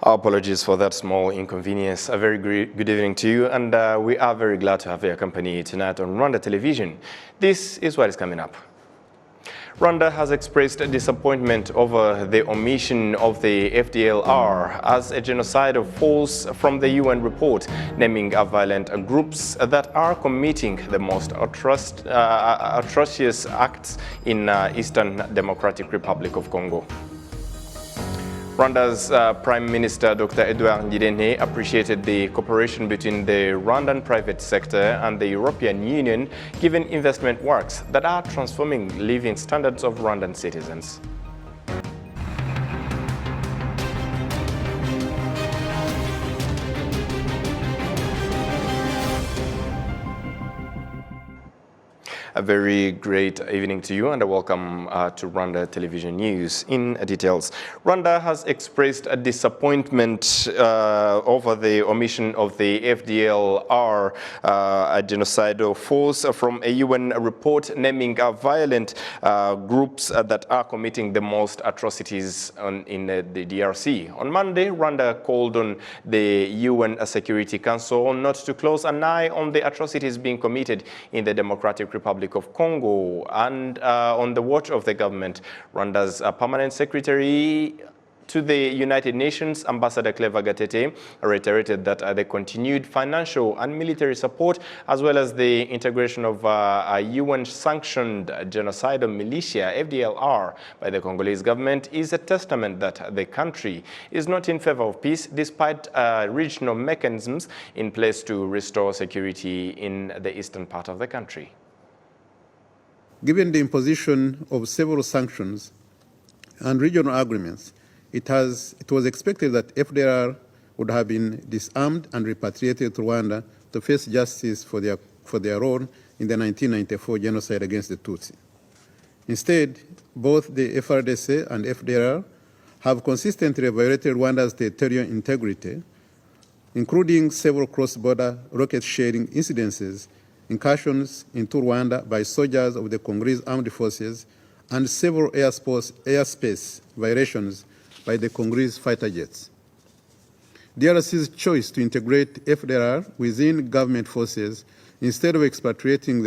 Our apologies for that small inconvenience. A very good evening to you, and we are very glad to have your company tonight on Rwanda Television. This is what is coming up. Rwanda has expressed disappointment over the omission of the FDLR as a genocidal force from the UN report, naming violent groups that are committing the most atrocious acts in Eastern Democratic Republic of Congo. Rwanda's Prime Minister Dr. Edouard Ngirente appreciated the cooperation between the Rwandan private sector and the European Union, given investment works that are transforming living standards of Rwandan citizens. A very great evening to you and a welcome to Rwanda Television News. In details, Rwanda has expressed a disappointment over the omission of the FDLR, a genocidal force, from a UN report naming violent groups that are committing the most atrocities in the DRC. On Monday, Rwanda called on the UN Security Council not to close an eye on the atrocities being committed in the Democratic Republic of Congo, and on the watch of the government, Rwanda's permanent secretary to the United Nations, Ambassador Claver Gatete, reiterated that the continued financial and military support, as well as the integration of a UN-sanctioned genocidal militia, FDLR, by the Congolese government is a testament that the country is not in favor of peace, despite regional mechanisms in place to restore security in the eastern part of the country. Given the imposition of several sanctions and regional agreements, it was expected that FDLR would have been disarmed and repatriated to Rwanda to face justice for their role in the 1994 genocide against the Tutsi. Instead, both the FRDC and FDLR have consistently violated Rwanda's territorial integrity, including several cross-border rocket-sharing incidences, incursions into Rwanda by soldiers of the Congolese armed forces, and several airspace violations by the Congolese fighter jets. DRC's choice to integrate FDLR within government forces instead of expatriating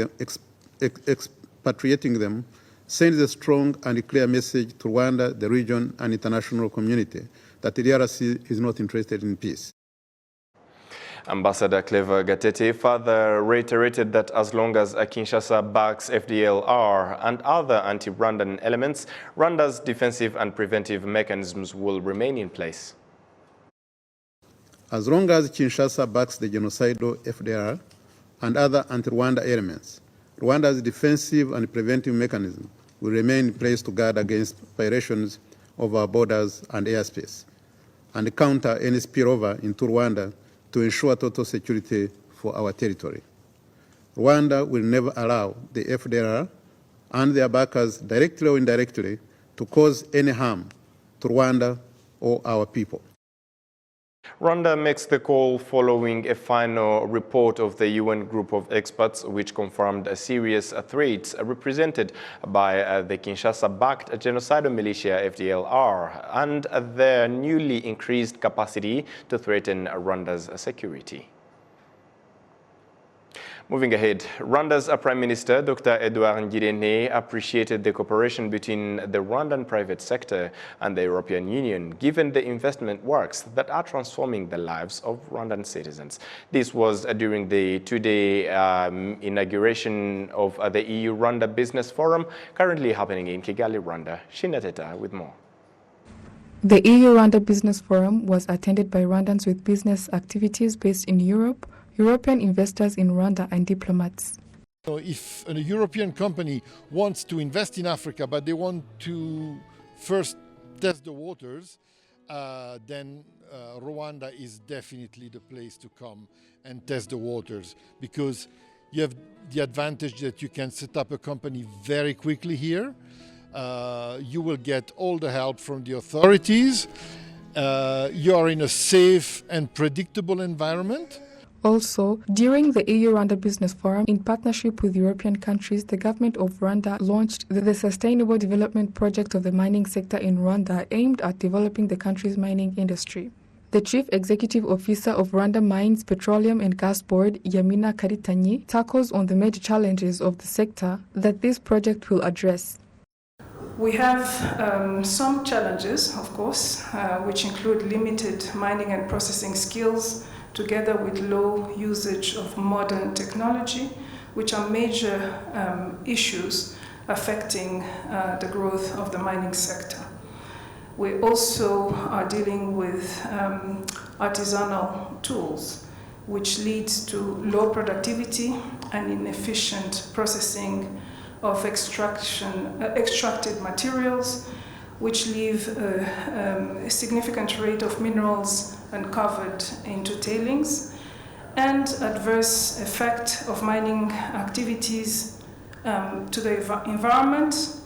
them sends a strong and clear message to Rwanda, the region, and international community that the DRC is not interested in peace. Ambassador Claver Gatete further reiterated that as long as Kinshasa backs FDLR and other anti-Rwandan elements, Rwanda's defensive and preventive mechanisms will remain in place. As long as Kinshasa backs the genocidal FDLR and other anti-Rwanda elements, Rwanda's defensive and preventive mechanism will remain in place to guard against violations of our borders and airspace, and counter any spillover into Rwanda to ensure total security for our territory. Rwanda will never allow the FDLR and their backers, directly or indirectly, to cause any harm to Rwanda or our people. Rwanda makes the call following a final report of the UN group of experts which confirmed serious threats represented by the Kinshasa-backed genocidal militia FDLR and their newly increased capacity to threaten Rwanda's security. Moving ahead, Rwanda's Prime Minister Dr. Edouard Ngirente appreciated the cooperation between the Rwandan private sector and the European Union, given the investment works that are transforming the lives of Rwandan citizens. This was during the two-day inauguration of the EU-Rwanda Business Forum, currently happening in Kigali, Rwanda. Shina Teta with more. The EU-Rwanda Business Forum was attended by Rwandans with business activities based in Europe, European investors in Rwanda, and diplomats. So if a European company wants to invest in Africa, but they want to first test the waters, then Rwanda is definitely the place to come and test the waters, because you have the advantage that you can set up a company very quickly here. You will get all the help from the authorities. You are in a safe and predictable environment. Also, during the EU-Rwanda Business Forum, in partnership with European countries, the government of Rwanda launched the Sustainable Development Project of the mining sector in Rwanda, aimed at developing the country's mining industry. The Chief Executive Officer of Rwanda Mines, Petroleum and Gas Board, Yamina Karitanyi, tackles on the major challenges of the sector that this project will address. We have some challenges, of course, which include limited mining and processing skills, together with low usage of modern technology, which are major issues affecting the growth of the mining sector. We also are dealing with artisanal tools, which leads to low productivity and inefficient processing of extracted materials, which leave a significant rate of minerals uncovered into tailings, and adverse effect of mining activities to the environment,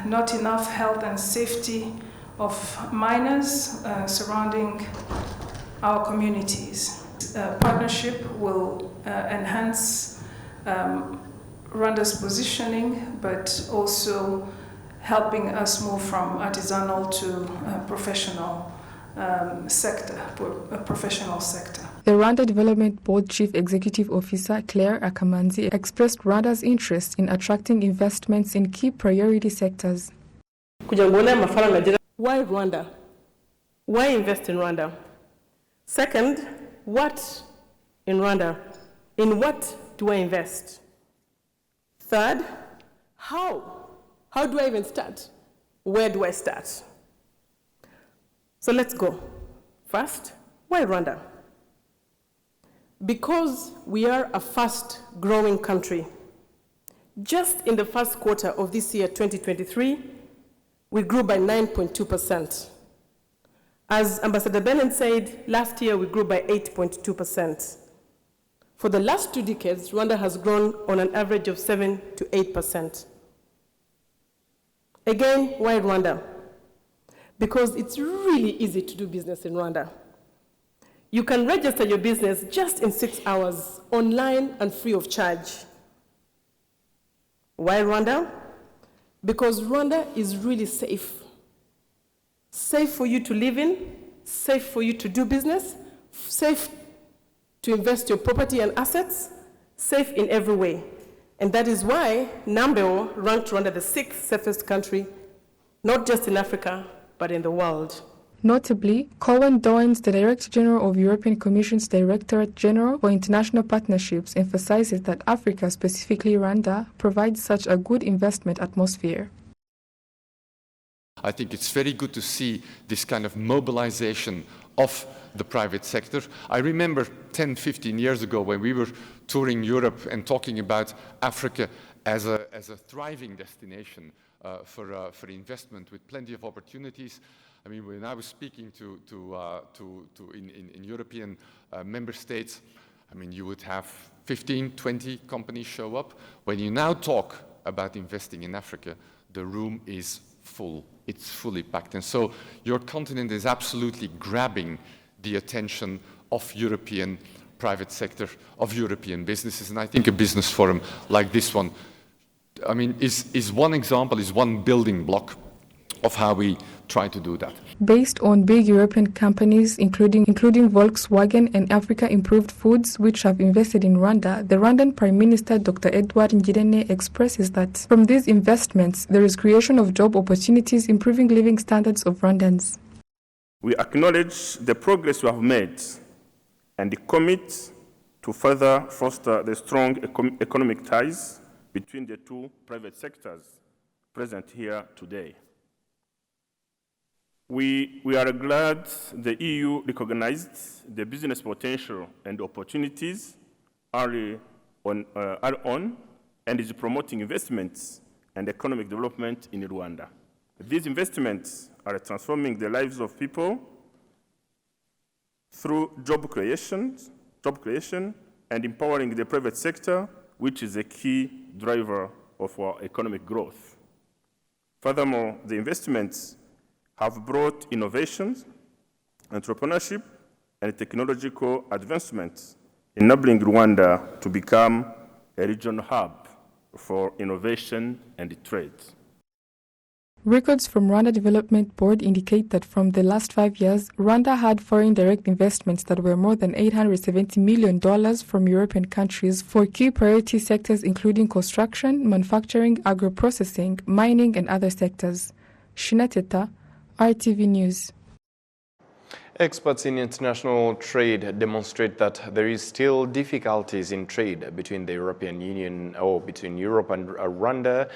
not enough health and safety of miners surrounding our communities. Partnership will enhance Rwanda's positioning, but also helping us move from artisanal to professional sector. The Rwanda Development Board Chief Executive Officer Claire Akamanzi expressed Rwanda's interest in attracting investments in key priority sectors. Why Rwanda? Why invest in Rwanda? Second, what in Rwanda? In what do I invest? Third, how? How do I even start? Where do I start? So let's go. First, why Rwanda? Because we are a fast-growing country. Just in the first quarter of this year, 2023, we grew by 9.2%. As Ambassador Bennett said, last year we grew by 8.2%. For the last 2 decades, Rwanda has grown on an average of 7 to 8%. Again, why Rwanda? Because it's really easy to do business in Rwanda. You can register your business just in 6 hours, online and free of charge. Why Rwanda? Because Rwanda is really safe. Safe for you to live in, safe for you to do business, safe to invest your property and assets, safe in every way. And that is why Nambeo ranked Rwanda the 6th safest country, not just in Africa, but in the world. Notably, Colin Doyens, the Director General of European Commission's Directorate General for International Partnerships, emphasizes that Africa, specifically Rwanda, provides such a good investment atmosphere. I think it's very good to see this kind of mobilization of the private sector. I remember 10, 15 years ago when we were touring Europe and talking about Africa as a thriving destination for investment with plenty of opportunities. I mean, when I was speaking in European member states, I mean, you would have 15, 20 companies show up. When you now talk about investing in Africa, the room is full. It's fully packed. And so your continent is absolutely grabbing the attention of European private sector, of European businesses. And I think a business forum like this one, I mean, is one example, is one building block of how we try to do that. Based on big European companies, including Volkswagen and Africa Improved Foods, which have invested in Rwanda, the Rwandan Prime Minister Dr. Edouard Ngirente expresses that from these investments, there is creation of job opportunities, improving living standards of Rwandans. We acknowledge the progress we have made and commit to further foster the strong economic ties between the two private sectors present here today. We are glad the EU recognized the business potential and opportunities early on and is promoting investments and economic development in Rwanda. These investments are transforming the lives of people through job creation and empowering the private sector, which is a key driver of our economic growth. Furthermore, the investments have brought innovations, entrepreneurship, and technological advancements, enabling Rwanda to become a regional hub for innovation and trade. Records from Rwanda Development Board indicate that from the last 5 years, Rwanda had foreign direct investments that were more than $870 million from European countries for key priority sectors including construction, manufacturing, agro-processing, mining and other sectors. Shinateta, RTV News. Experts in international trade demonstrate that there is still difficulties in trade between the European Union or between Europe and Rwanda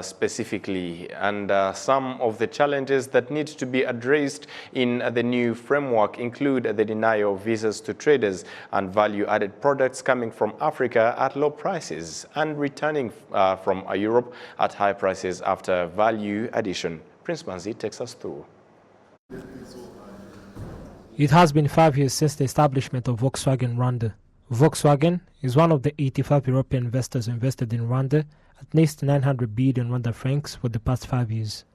specifically, and some of the challenges that need to be addressed in the new framework include the denial of visas to traders and value-added products coming from Africa at low prices and returning from Europe at high prices after value addition. Prince Manzi takes us through. It has been 5 years since the establishment of Volkswagen Rwanda. Volkswagen is one of the 85 European investors who invested in Rwanda at least 900 billion Rwanda francs for the past 5 years.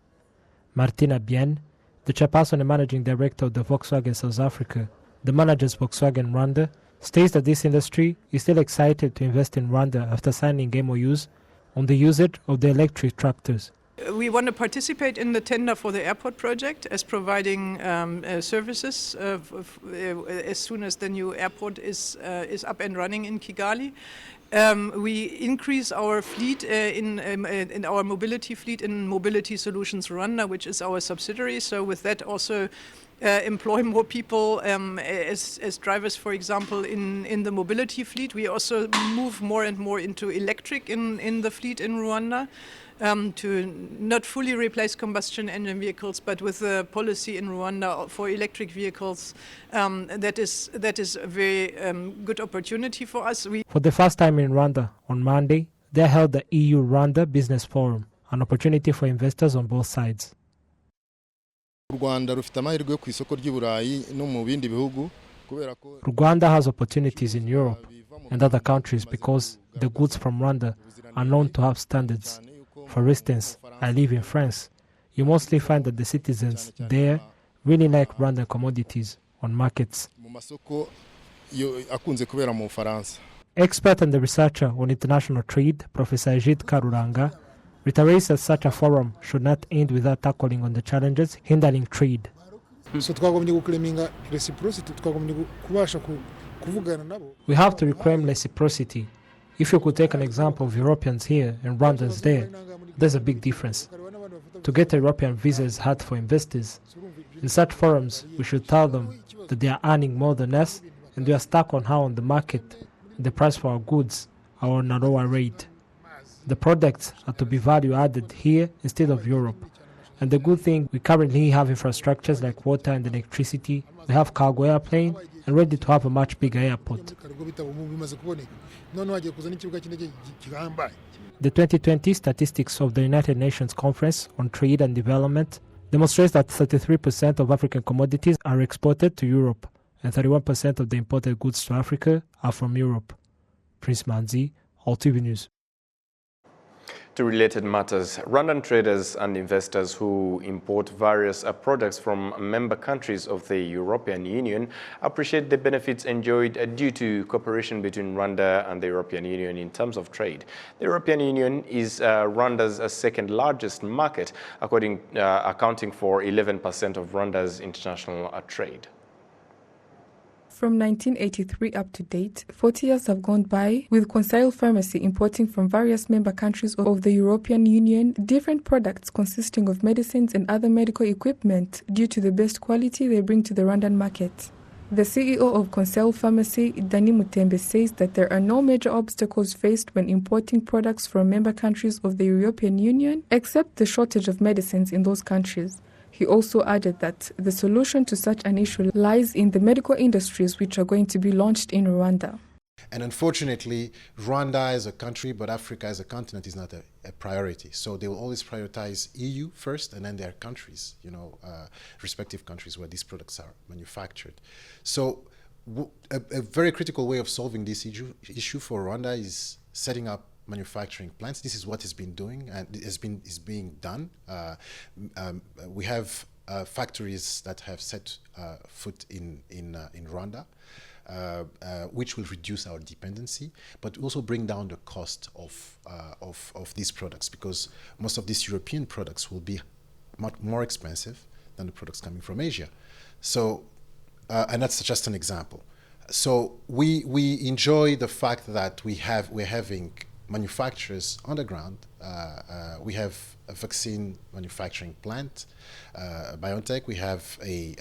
Martina Bien, the chairperson and managing director of the Volkswagen South Africa, the manages Volkswagen Rwanda, states that this industry is still excited to invest in Rwanda after signing MOUs on the usage of the electric tractors. We want to participate in the tender for the airport project as providing services as soon as the new airport is up and running in Kigali. We increase our fleet in our mobility fleet in Mobility Solutions Rwanda, which is our subsidiary. So with that also employ more people as drivers, for example, in the mobility fleet. We also move more and more into electric in the fleet in Rwanda. To not fully replace combustion engine vehicles, but with the policy in Rwanda for electric vehicles, that is a very good opportunity for us. For the first time in Rwanda, on Monday, they held the EU-Rwanda Business Forum, an opportunity for investors on both sides. Rwanda has opportunities in Europe and other countries because the goods from Rwanda are known to have standards. For instance, I live in France. You mostly find that the citizens there really like Rwandan commodities on markets. Expert and the researcher on international trade, Professor Ajit Karuranga, reiterates that such a forum should not end without tackling on the challenges hindering trade. We have to reclaim reciprocity. If you could take an example of Europeans here and Rwandans there, there's a big difference. To get a European visa is hard for investors. In such forums, we should tell them that they are earning more than us and we are stuck on how on the market the price for our goods are on a lower rate. The products are to be value added here instead of Europe. And the good thing, we currently have infrastructures like water and electricity, we have cargo airplane, and ready to have a much bigger airport. The 2020 statistics of the United Nations Conference on Trade and Development demonstrates that 33% of African commodities are exported to Europe, and 31% of the imported goods to Africa are from Europe. Prince Manzi, RwandaTV News. To related matters, Rwandan traders and investors who import various products from member countries of the European Union appreciate the benefits enjoyed due to cooperation between Rwanda and the European Union in terms of trade. The European Union is Rwanda's second largest market, accounting for 11% of Rwanda's international trade. From 1983 up to date, 40 years have gone by, with Conseil Pharmacy importing from various member countries of the European Union different products consisting of medicines and other medical equipment due to the best quality they bring to the Rwandan market. The CEO of Conseil Pharmacy, Dani Mutembe, says that there are no major obstacles faced when importing products from member countries of the European Union, except the shortage of medicines in those countries. He also added that the solution to such an issue lies in the medical industries which are going to be launched in Rwanda. And unfortunately, Rwanda as a country, but Africa as a continent is not a priority. So they will always prioritize EU first and then their countries, respective countries where these products are manufactured. So a very critical way of solving this issue for Rwanda is setting up manufacturing plants. This is what has been doing and is being done. We have factories that have set foot in Rwanda, which will reduce our dependency, but also bring down the cost of these products, because most of these European products will be much more expensive than the products coming from Asia. So, and that's just an example. So we enjoy the fact that we're having manufacturers on the ground. We have a vaccine manufacturing plant, BioNTech. We have a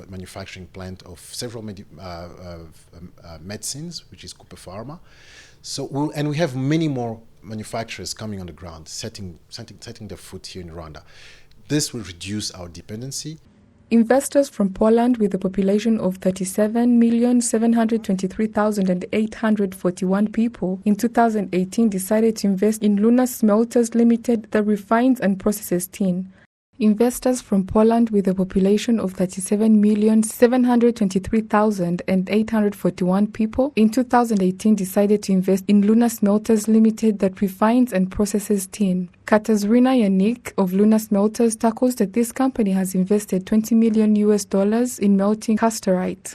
manufacturing plant of several medicines, which is Cooper Pharma. So and we have many more manufacturers coming on the ground, setting their foot here in Rwanda. This will reduce our dependency. Investors from Poland, with a population of 37,723,841 people, in 2018 decided to invest in Luna Smelters Limited that refines and processes tin. Investors from Poland, with a population of 37,723,841 people, in 2018 decided to invest in Luna Smelters Limited that refines and processes tin. Katarzyna Yanik of Luna Smelters tackles that this company has invested $20 million in melting casterite.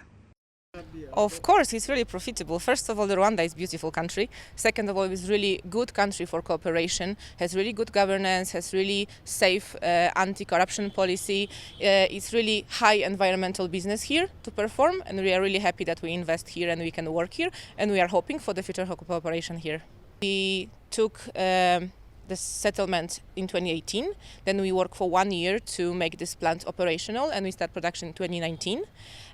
Of course, it's really profitable. First of all, Rwanda is a beautiful country. Second of all, it's really good country for cooperation, has really good governance, has really safe anti-corruption policy. It's really high environmental business here to perform, and we are really happy that we invest here and we can work here, and we are hoping for the future cooperation here. We took the settlement in 2018. Then we worked for 1 year to make this plant operational, and we start production in 2019.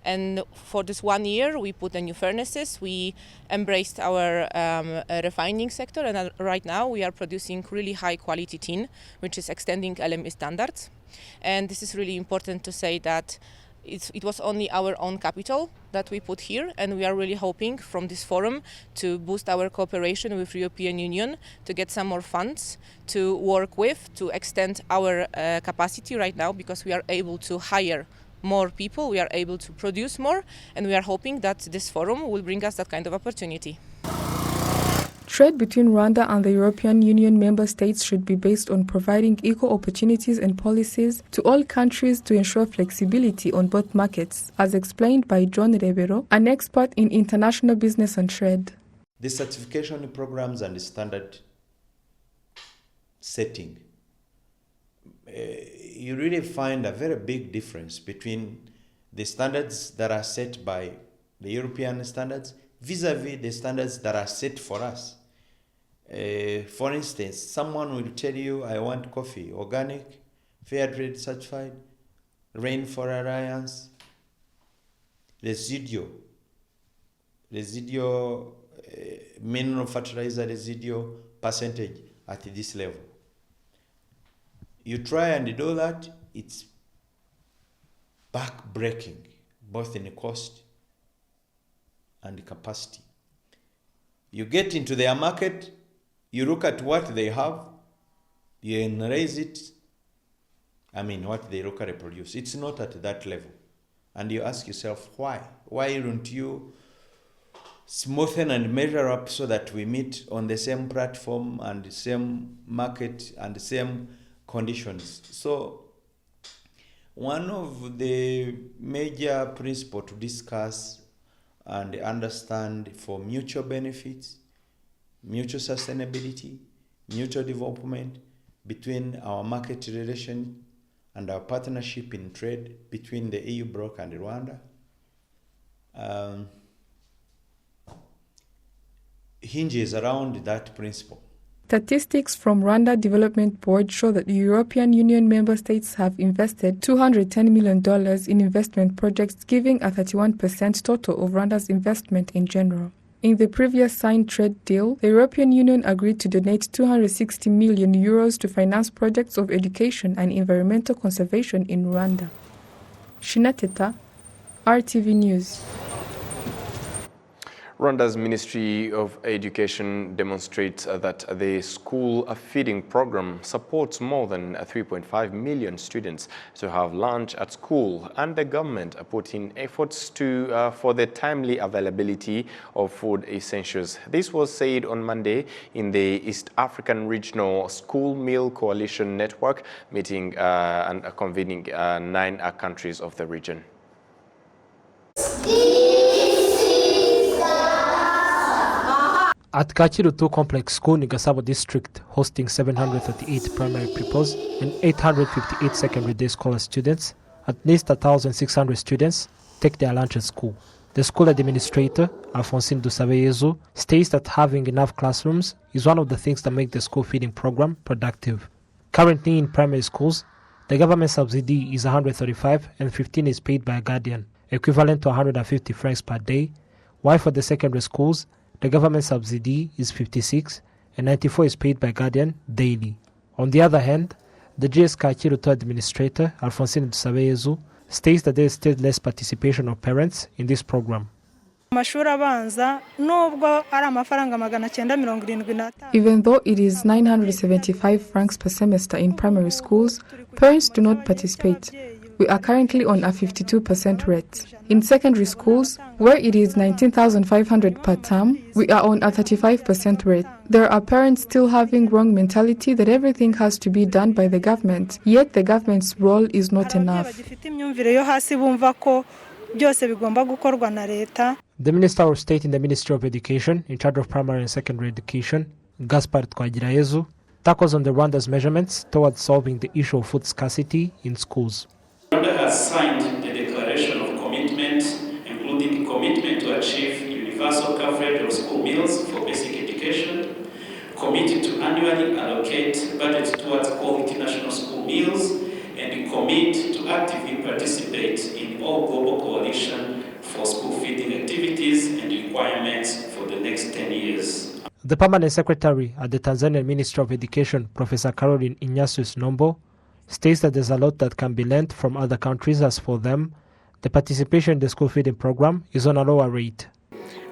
And for this 1 year, we put the new furnaces. We embraced our refining sector, and right now we are producing really high quality tin, which is extending LME standards. And this is really important to say that it was only our own capital that we put here, and we are really hoping from this forum to boost our cooperation with European Union, to get some more funds to work with, to extend our capacity right now, because we are able to hire more people, we are able to produce more, and we are hoping that this forum will bring us that kind of opportunity. Trade between Rwanda and the European Union member states should be based on providing equal opportunities and policies to all countries to ensure flexibility on both markets, as explained by John Rebero, an expert in international business and trade. The certification programs and the standard setting, you really find a very big difference between the standards that are set by the European standards vis-a-vis the standards that are set for us. For instance, someone will tell you, I want coffee, organic, fair trade certified, Rainforest Alliance, residual mineral fertilizer residual percentage at this level. You try and do that, it's back-breaking, both in cost and capacity. You get into their market, you look at what they have, you enrage it, what they locally produce. It's not at that level. And you ask yourself, why? Why don't you smoothen and measure up so that we meet on the same platform and the same market and the same conditions? So one of the major principles to discuss and understand for mutual benefits, mutual sustainability, mutual development between our market relation and our partnership in trade between the EU bloc and Rwanda hinges around that principle. Statistics from Rwanda Development Board show that the European Union member states have invested $210 million in investment projects, giving a 31% total of Rwanda's investment in general. In the previous signed trade deal, the European Union agreed to donate €260 million to finance projects of education and environmental conservation in Rwanda. Shinateta, RTV News. Rwanda's Ministry of Education demonstrates that the school feeding program supports more than 3.5 million students to have lunch at school, and the government put in efforts for the timely availability of food essentials. This was said on Monday in the East African Regional School Meal Coalition Network meeting and convening 9 countries of the region. At Kachiru 2 Complex School in Gasabo District, hosting 738 primary pupils and 858 secondary day scholar students, at least 1,600 students take their lunch at school. The school administrator, Alphonsine Dusabeyezu, states that having enough classrooms is one of the things that make the school feeding program productive. Currently in primary schools, the government subsidy is 135 and 15 is paid by a guardian, equivalent to 150 francs per day, while for the secondary schools, the government subsidy is 56 and 94 is paid by guardian daily. On the other hand, the GS Kachiru 2 administrator, Alphonsine Dusabeyezu, states that there is still less participation of parents in this program. Even though it is 975 francs per semester in primary schools, parents do not participate. We are currently on a 52% rate. In secondary schools, where it is 19,500 per term, we are on a 35% rate. There are parents still having wrong mentality that everything has to be done by the government, yet the government's role is not enough. The Minister of State in the Ministry of Education, in charge of primary and secondary education, Gaspar Twagirayezu, tackles on the Rwanda's measurements towards solving the issue of food scarcity in schools. Rwanda has signed a declaration of commitment, including commitment to achieve universal coverage of school meals for basic education, committed to annually allocate budget towards quality national school meals, and commit to actively participate in all global coalition for school feeding activities and requirements for the next 10 years. The permanent secretary at the Tanzanian Ministry of Education, Professor Caroline Ignatius Nombo, states that there's a lot that can be learned from other countries, as for them, the participation in the school feeding program is on a lower rate.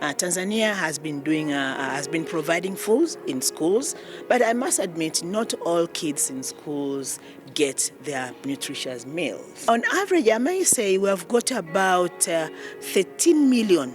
Tanzania has been providing foods in schools, but I must admit not all kids in schools get their nutritious meals. On average, I may say we have got about 13 million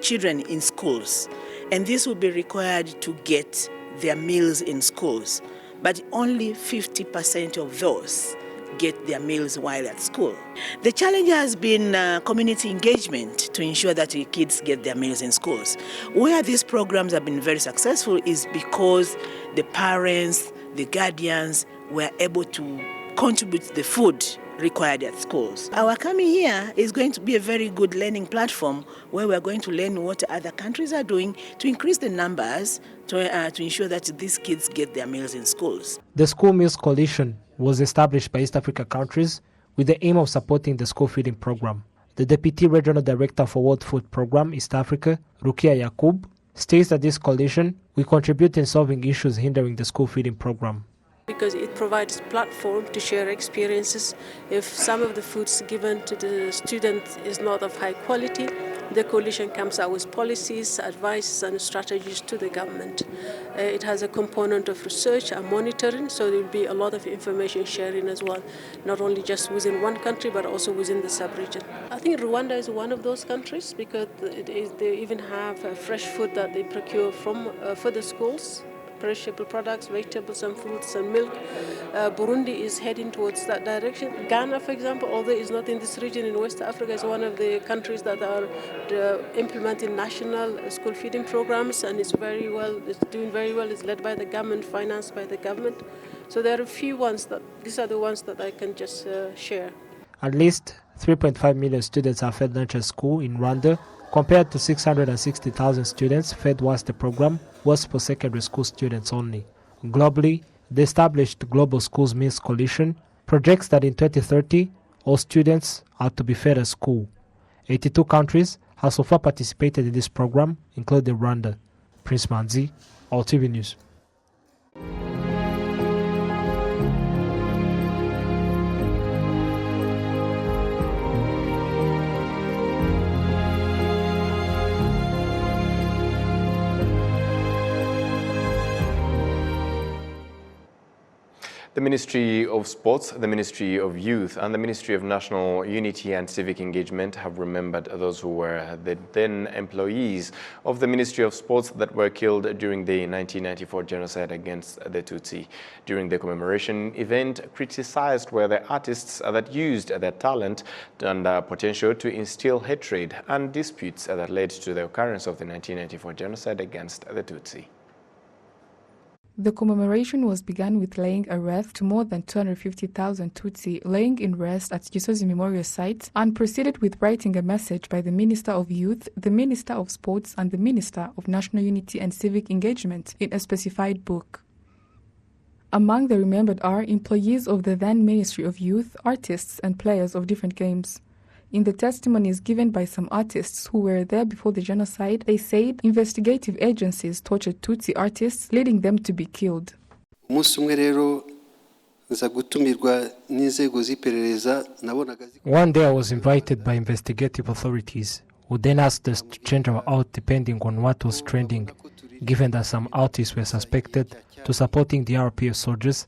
children in schools, and this will be required to get their meals in schools, but only 50% of those get their meals while at school. The challenge has been community engagement to ensure that the kids get their meals in schools. Where these programs have been very successful is because the parents, the guardians were able to contribute the food required at schools. Our coming here is going to be a very good learning platform where we're going to learn what other countries are doing to increase the numbers to ensure that these kids get their meals in schools. The School Meals Coalition was established by East Africa countries with the aim of supporting the school feeding program. The Deputy Regional Director for World Food Program East Africa, Rukia Yakub, states that this coalition will contribute in solving issues hindering the school feeding program. Because it provides a platform to share experiences. If some of the foods given to the student is not of high quality, the coalition comes out with policies, advice and strategies to the government. It has a component of research and monitoring, so there will be a lot of information sharing as well, not only just within one country but also within the sub-region. I think Rwanda is one of those countries because they even have fresh food that they procure from for the schools. Perishable products, vegetables and fruits and milk. Burundi is heading towards that direction. Ghana, for example, although it's not in this region in West Africa, is one of the countries that are implementing national school feeding programs, and it's doing very well. It's led by the government, financed by the government. So there are a few ones these are the ones that I can just share. At least 3.5 million students are fed lunch at school in Rwanda, compared to 660,000 students fed whilst the program was for secondary school students only. Globally, the established Global Schools Meals Coalition projects that in 2030, all students are to be fed at school. 82 countries have so far participated in this program, including Rwanda. Prince Manzi, RwandaTV News. The Ministry of Sports, the Ministry of Youth, and the Ministry of National Unity and Civic Engagement have remembered those who were the then employees of the Ministry of Sports that were killed during the 1994 genocide against the Tutsi. During the commemoration event, criticized were the artists that used their talent and potential to instill hatred and disputes that led to the occurrence of the 1994 genocide against the Tutsi. The commemoration was begun with laying a wreath to more than 250,000 Tutsi laying in rest at Gisozi Memorial Site, and proceeded with writing a message by the Minister of Youth, the Minister of Sports, and the Minister of National Unity and Civic Engagement in a specified book. Among the remembered are employees of the then Ministry of Youth, artists, and players of different games. In the testimonies given by some artists who were there before the genocide, they said investigative agencies tortured Tutsi artists, leading them to be killed. One day I was invited by investigative authorities, who then asked us to change our out depending on what was trending, given that some artists were suspected to supporting the RPF soldiers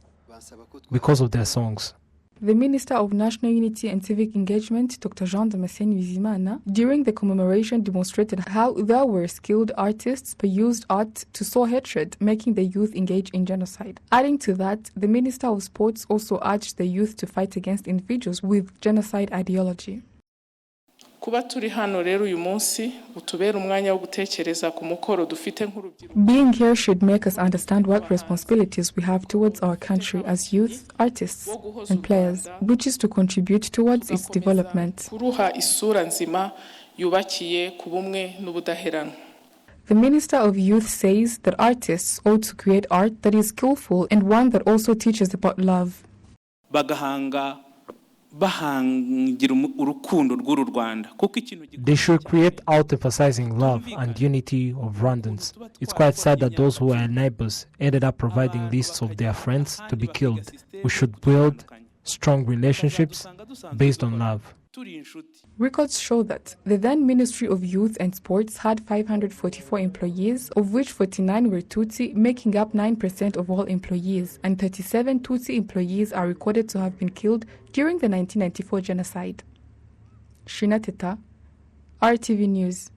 because of their songs. The Minister of National Unity and Civic Engagement, Dr. Jean Damascene Bizimana, during the commemoration demonstrated how there were skilled artists but used art to sow hatred, making the youth engage in genocide. Adding to that, the Minister of Sports also urged the youth to fight against individuals with genocide ideology. Being here should make us understand what responsibilities we have towards our country as youth, artists, and players, which is to contribute towards its development. The Minister of Youth says that artists ought to create art that is skillful and one that also teaches about love. They should create art emphasizing love and unity of Rwandans. It's quite sad that those who were neighbors ended up providing lists of their friends to be killed. We should build strong relationships based on love. Records show that the then Ministry of Youth and Sports had 544 employees, of which 49 were Tutsi, making up 9% of all employees, and 37 Tutsi employees are recorded to have been killed during the 1994 genocide. Shina Teta, RTV News.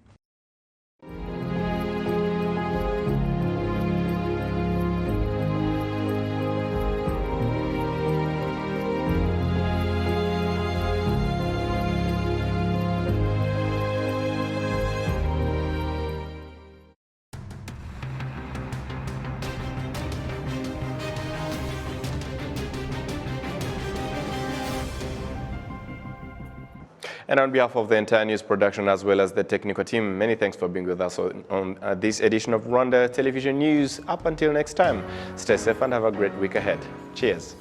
And on behalf of the entire news production as well as the technical team, many thanks for being with us on this edition of Rwanda Television News. Up until next time, stay safe and have a great week ahead. Cheers.